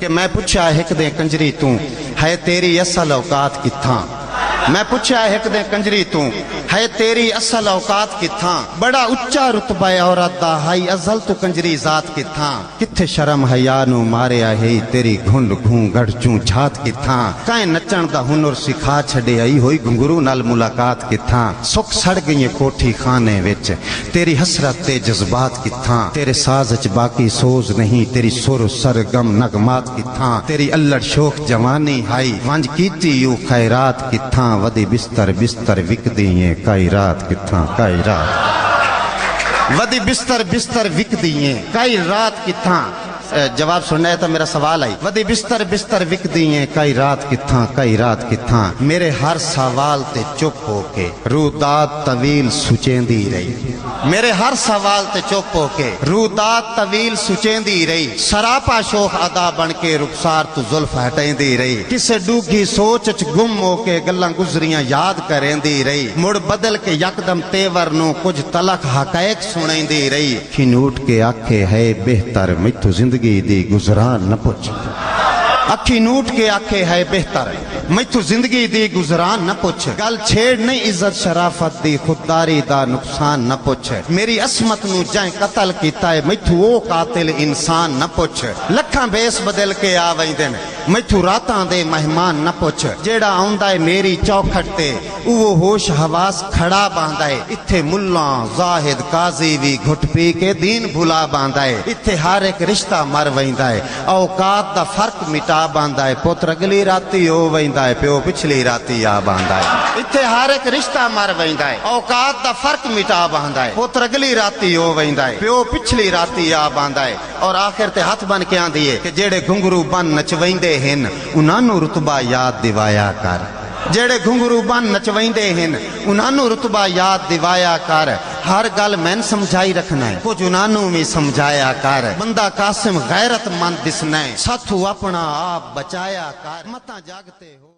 کہ میں پوچھا ایک دے کنجری تو ہے تیری اصل اوقات کتھاں میں پوچھا ایک دے کنجری تو ہے تیری اصل اوقات کتھاں بڑا اچا رتبہ عورت دا ہائی ازل تو کنجری ذات کتھاں کتھے شرم حیا نو ماریا ہے تیری گھنڈ گھوں گڑ چوں جھات کتھاں کائیں نچن دا ہنر سکھا چھڑے آئی ہوئی گھنگرو نال ملاقات کتھاں سکھ سڑ گئی کوٹھی خانے وچ تیری حسرت تے جذبات کتھاں تیرے ساز وچ باقی سوز نہیں تیری سر سرگم نغمات کتھاں تیری الڑ شوخ جوانی ہائی ونج کیتی یو خیرات کتھاں ودی بستر بستر وک دیئے کائی رات کتھاں کائی رات ودی بستر بستر وک دیئے کائی رات کتھاں جواب سننا ہے تو میرا سوال آئی ودی بستر بستر وک دیئے کئی رات کتھاں میرے ہر سوال تے چپ ہو کے روداد طویل سچیں دی رہی میرے ہر سوال تے چپ ہو کے روداد طویل سچیں دی رہی سراپا شوخ ادا بن کے رخسار تو زلف ہٹیں دی رہی کسے ڈوگھی سوچ گم ہو کے گلاں گزریاں یاد کریں دی رہی مڑ بدل کے یکدم تیور نو کچھ تلک حقائق سنیں دی رہی کھنوٹ کے آکھے ہے بہتر میتھو زندگی دی گزران نہ پوچھ اکھی نوٹ کے آکھے ہے بہتر میتھو زندگی دی گزران نہ پوچھ گل چھیڑ نہیں عزت شرافت دی خودداری دا نقصان نہ پوچھ میری عصمت نو جائیں قتل کیتا ہے میتھو او قاتل انسان نہ پوچھ لکھاں بیس بدل کے آویں دن میتھو راتاں دے مہمان نہ پوچھ جیڑا آوندا ہے میری چوکھٹ تے او ہوش حواس کھڑا باندا ہے اتھے ملاں زاہد قاضی وی گھٹ پی کے دین بھلا باندا ہے اتھے ہر ایک رشتہ مر ویندا ہے اوقات دا فرق مٹا باندا ہے پتر اگلی راتی ہو ویندا ہے پیو پچھلی راتی آ باندا ہے اتھے ہر ایک رشتہ مر ویندا ہے اوقات دا فرق مٹا باندا ہے پتر اگلی راتی ہو ویندا ہے پیو پچھلی راتی آ باندا ہے اور آخر تے ہاتھ بن کے آندی ہے کہ جیڑے گھنگرو بن نچویندے ہن انہاں نو رتبہ یاد دیوایا کر جیڑے گھنگرو بن نچویندے ہن انہاں نو رتبہ یاد دیوایا کر ہر گل میں سمجھائی رکھنا ہے کچھ انہاں نو بھی سمجھایا کر بندہ قاسم غیرت مند دسنا ہے ساتھو اپنا آپ بچایا کر متاں جاگتے ہو